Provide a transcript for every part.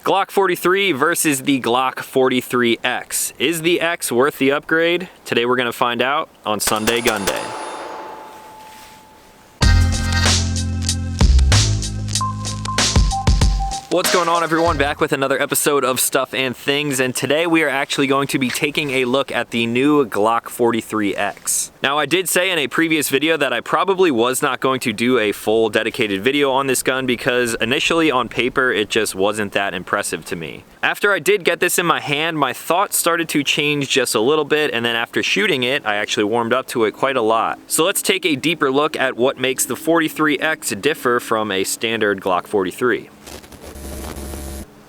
Glock 43 versus the Glock 43X. Is the X worth the upgrade? Today we're gonna find out on Sunday Gun Day. What's going on, everyone? Back with another episode of Stuff and Things, and today we are actually going to be taking a look at the new Glock 43X. Now, I did say in a previous video that I probably was not going to do a full dedicated video on this gun because initially on paper it just wasn't that impressive to me. After I did get this in my hand, my thoughts started to change just a little bit, and then after shooting it, I actually warmed up to it quite a lot. So let's take a deeper look at what makes the 43X differ from a standard Glock 43.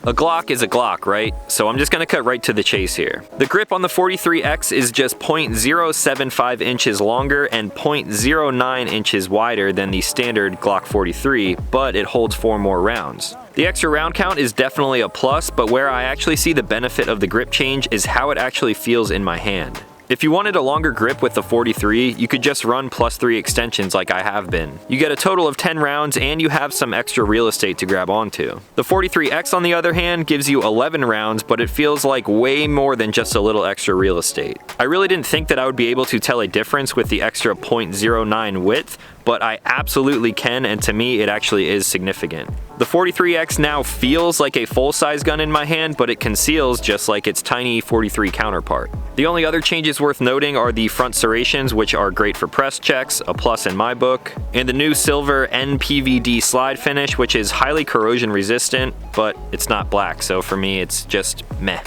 A Glock is a Glock, right? So I'm just gonna cut right to the chase here. The grip on the 43X is just 0.075 inches longer and 0.09 inches wider than the standard Glock 43, but it holds 4 more rounds. The extra round count is definitely a plus, but where I actually see the benefit of the grip change is how it actually feels in my hand. If you wanted a longer grip with the 43, you could just run +3 extensions like I have been. You get a total of 10 rounds and you have some extra real estate to grab onto. The 43X on the other hand gives you 11 rounds, but it feels like way more than just a little extra real estate. I really didn't think that I would be able to tell a difference with the extra 0.09 width, but I absolutely can, and to me it actually is significant. The 43X now feels like a full-size gun in my hand, but it conceals just like its tiny 43 counterpart. The only other changes worth noting are the front serrations, which are great for press checks, a plus in my book, and the new silver NPVD slide finish, which is highly corrosion resistant, but it's not black, so for me it's just meh.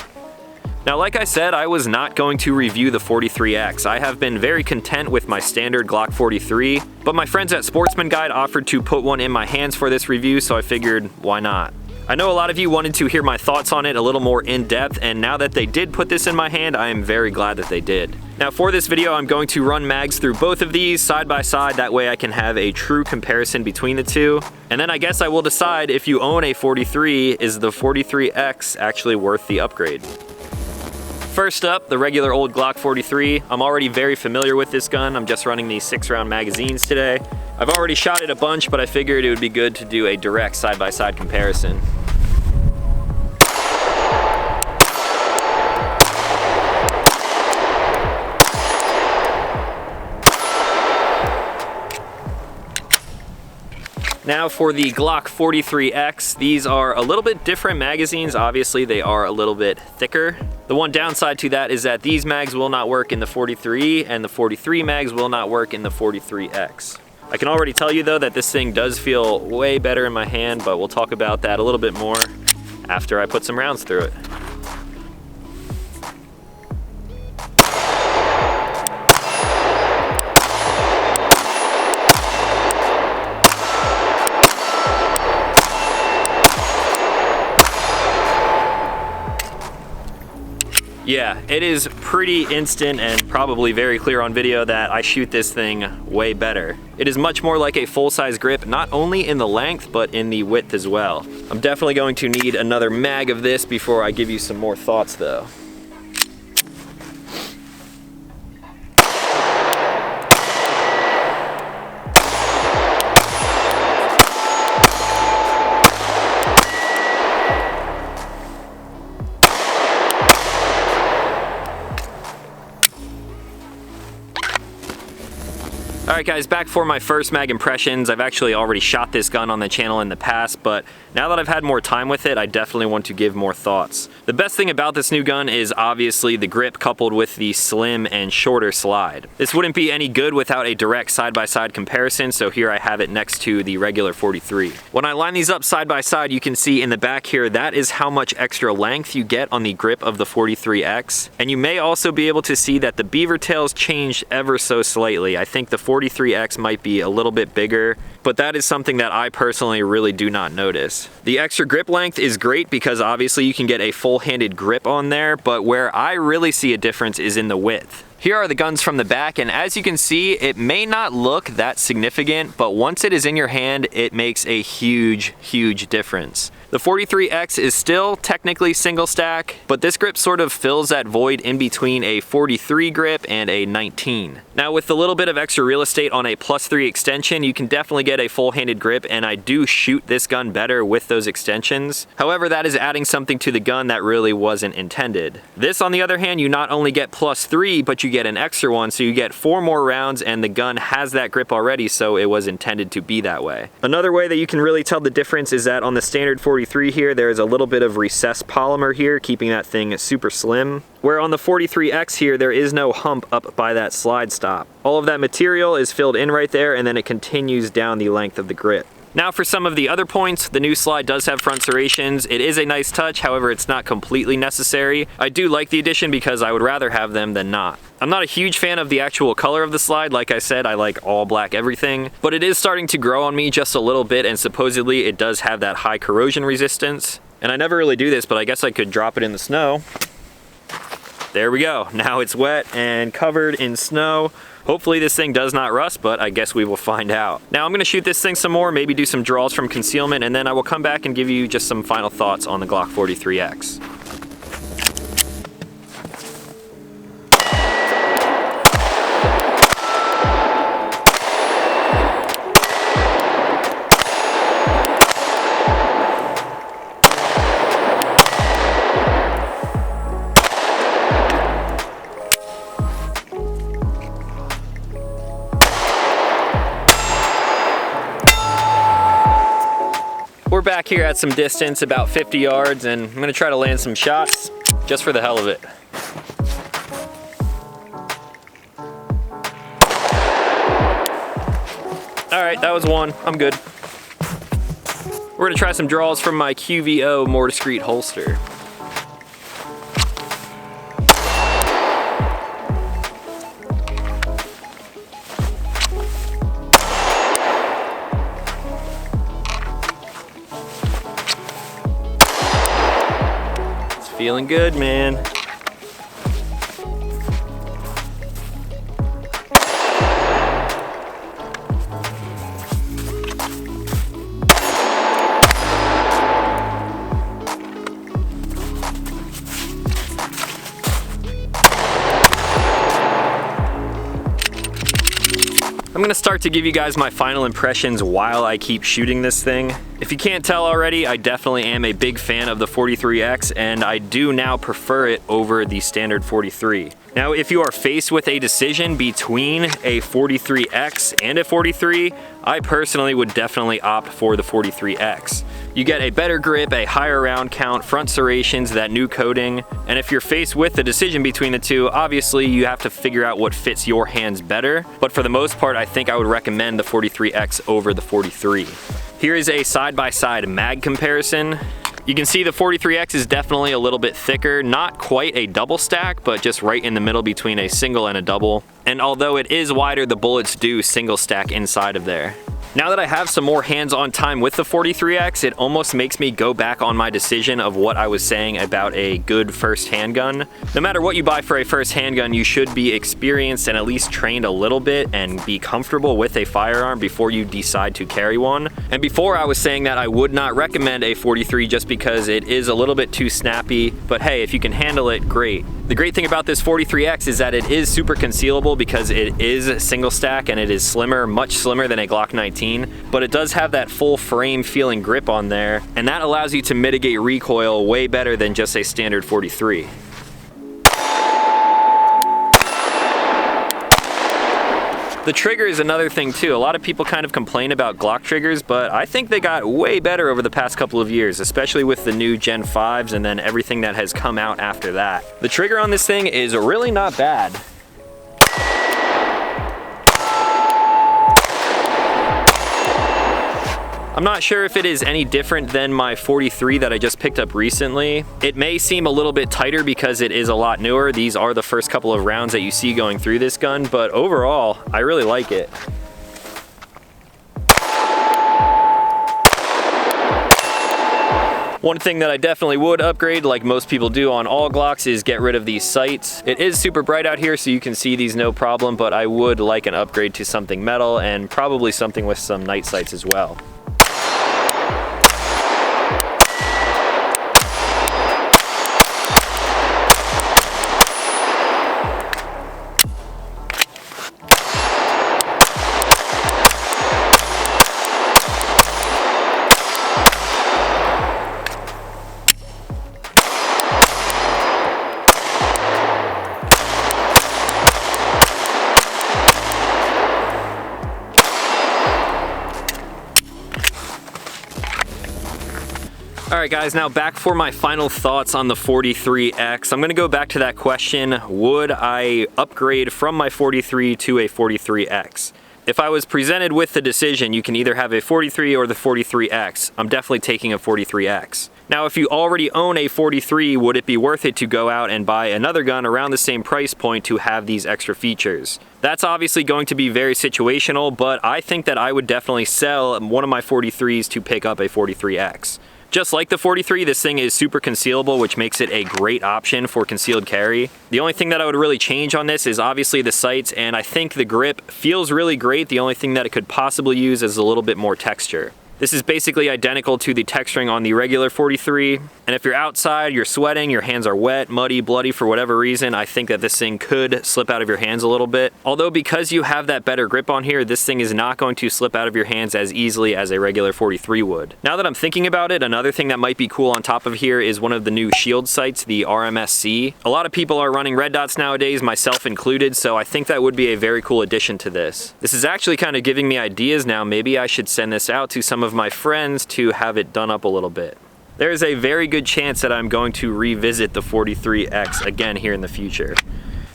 Now, like I said, I was not going to review the 43X. I have been very content with my standard Glock 43, but my friends at Sportsman Guide offered to put one in my hands for this review, so I figured, why not? I know a lot of you wanted to hear my thoughts on it a little more in depth, and now that they did put this in my hand, I am very glad that they did. Now, for this video, I'm going to run mags through both of these side by side, that way I can have a true comparison between the two. And then I guess I will decide, if you own a 43, is the 43X actually worth the upgrade? First up, the regular old Glock 43. I'm already very familiar with this gun. I'm just running these 6-round magazines today. I've already shot it a bunch, but I figured it would be good to do a direct side-by-side comparison. Now for the Glock 43X, these are a little bit different magazines. Obviously, they are a little bit thicker. The one downside to that is that these mags will not work in the 43, and the 43 mags will not work in the 43X. I can already tell you though that this thing does feel way better in my hand, but we'll talk about that a little bit more after I put some rounds through it. Yeah, it is pretty instant and probably very clear on video that I shoot this thing way better. It is much more like a full-size grip, not only in the length, but in the width as well. I'm definitely going to need another mag of this before I give you some more thoughts though. Alright guys, back for my first mag impressions. I've actually already shot this gun on the channel in the past, but now that I've had more time with it, I definitely want to give more thoughts. The best thing about this new gun is obviously the grip coupled with the slim and shorter slide. This wouldn't be any good without a direct side-by-side comparison, so here I have it next to the regular 43. When I line these up side by side, you can see in the back here, that is how much extra length you get on the grip of the 43X. And you may also be able to see that the beaver tails changed ever so slightly. I think the 43X might be a little bit bigger, but that is something that I personally really do not notice. The extra grip length is great because obviously you can get a full-handed grip on there, but where I really see a difference is in the width. Here are the guns from the back, and as you can see, it may not look that significant, but once it is in your hand, it makes a huge, huge difference. The 43X is still technically single stack, but this grip sort of fills that void in between a 43 grip and a 19. Now with a little bit of extra real estate on a +3 extension, you can definitely get a full-handed grip, and I do shoot this gun better with those extensions. However, that is adding something to the gun that really wasn't intended. This, on the other hand, you not only get +3, but you get an extra one, so you get 4 more rounds, and the gun has that grip already, so it was intended to be that way. Another way that you can really tell the difference is that on the standard 43 here, there is a little bit of recessed polymer here, keeping that thing super slim. Where on the 43X here, there is no hump up by that slide stop. All of that material is filled in right there, and then it continues down the length of the grip. Now for some of the other points, the new slide does have front serrations. It is a nice touch, however it's not completely necessary. I do like the addition because I would rather have them than not. I'm not a huge fan of the actual color of the slide. Like I said, I like all black everything, but it is starting to grow on me just a little bit, and supposedly it does have that high corrosion resistance. And I never really do this, but I guess I could drop it in the snow. There we go. Now it's wet and covered in snow. Hopefully this thing does not rust, but I guess we will find out. Now I'm gonna shoot this thing some more, maybe do some draws from concealment, and then I will come back and give you just some final thoughts on the Glock 43X. We're back here at some distance, about 50 yards, and I'm gonna try to land some shots just for the hell of it. All right, that was one, I'm good. We're gonna try some draws from my QVO more discreet holster. Feeling good, man. I'm gonna start to give you guys my final impressions while I keep shooting this thing. If you can't tell already, I definitely am a big fan of the 43X, and I do now prefer it over the standard 43. Now, if you are faced with a decision between a 43X and a 43, I personally would definitely opt for the 43X. You get a better grip, a higher round count, front serrations, that new coating, and if you're faced with the decision between the two, obviously you have to figure out what fits your hands better, but for the most part, I think I would recommend the 43X over the 43. Here is a side-by-side mag comparison. You can see the 43X is definitely a little bit thicker, not quite a double stack, but just right in the middle between a single and a double. And although it is wider, the bullets do single stack inside of there. Now that I have some more hands-on time with the 43X, it almost makes me go back on my decision of what I was saying about a good first handgun. No matter what you buy for a first handgun, you should be experienced and at least trained a little bit and be comfortable with a firearm before you decide to carry one. And before I was saying that I would not recommend a 43 just because it is a little bit too snappy, but hey, if you can handle it, great. The great thing about this 43X is that it is super concealable because it is single stack and it is slimmer, much slimmer than a Glock 19, but it does have that full frame feeling grip on there, and that allows you to mitigate recoil way better than just a standard 43. The trigger is another thing too. A lot of people kind of complain about Glock triggers, but I think they got way better over the past couple of years, especially with the new Gen 5s and then everything that has come out after that. The trigger on this thing is really not bad. I'm not sure if it is any different than my 43 that I just picked up recently. It may seem a little bit tighter because it is a lot newer. These are the first couple of rounds that you see going through this gun, but overall, I really like it. One thing that I definitely would upgrade, like most people do on all Glocks, is get rid of these sights. It is super bright out here, so you can see these no problem, but I would like an upgrade to something metal and probably something with some night sights as well. Alright guys, now back for my final thoughts on the 43X. I'm going to go back to that question, would I upgrade from my 43 to a 43X? If I was presented with the decision, you can either have a 43 or the 43X, I'm definitely taking a 43X. Now if you already own a 43, would it be worth it to go out and buy another gun around the same price point to have these extra features? That's obviously going to be very situational, but I think that I would definitely sell one of my 43s to pick up a 43X. Just like the 43, this thing is super concealable, which makes it a great option for concealed carry. The only thing that I would really change on this is obviously the sights, and I think the grip feels really great. The only thing that it could possibly use is a little bit more texture. This is basically identical to the texturing on the regular 43, and if you're outside, you're sweating, your hands are wet, muddy, bloody for whatever reason, I think that this thing could slip out of your hands a little bit. Although because you have that better grip on here, this thing is not going to slip out of your hands as easily as a regular 43 would. Now that I'm thinking about it, another thing that might be cool on top of here is one of the new shield sights, the RMSC. A lot of people are running red dots nowadays, myself included, so I think that would be a very cool addition to this. This is actually kind of giving me ideas now. Maybe I should send this out to some of my friends to have it done up a little bit. There is a very good chance that I'm going to revisit the 43X again here in the future.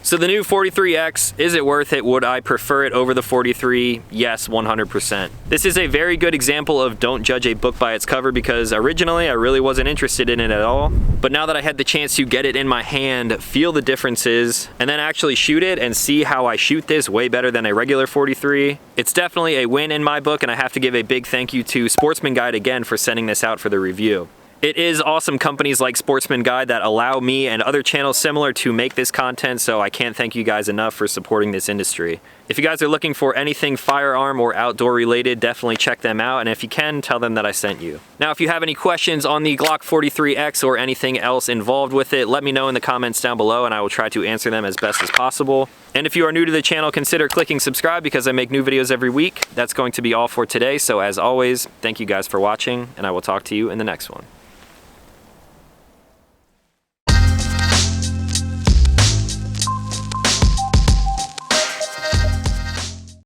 So the new 43X, is it worth it? Would I prefer it over the 43? Yes, 100%. This is a very good example of don't judge a book by its cover, because originally I really wasn't interested in it at all. But now that I had the chance to get it in my hand, feel the differences, and then actually shoot it and see how I shoot this way better than a regular 43, it's definitely a win in my book, and I have to give a big thank you to Sportsman Guide again for sending this out for the review. It is awesome companies like Sportsman Guide that allow me and other channels similar to make this content, so I can't thank you guys enough for supporting this industry. If you guys are looking for anything firearm or outdoor related, definitely check them out, and if you can, tell them that I sent you. Now, if you have any questions on the Glock 43X or anything else involved with it, let me know in the comments down below and I will try to answer them as best as possible. And if you are new to the channel, consider clicking subscribe because I make new videos every week. That's going to be all for today, so as always, thank you guys for watching, and I will talk to you in the next one.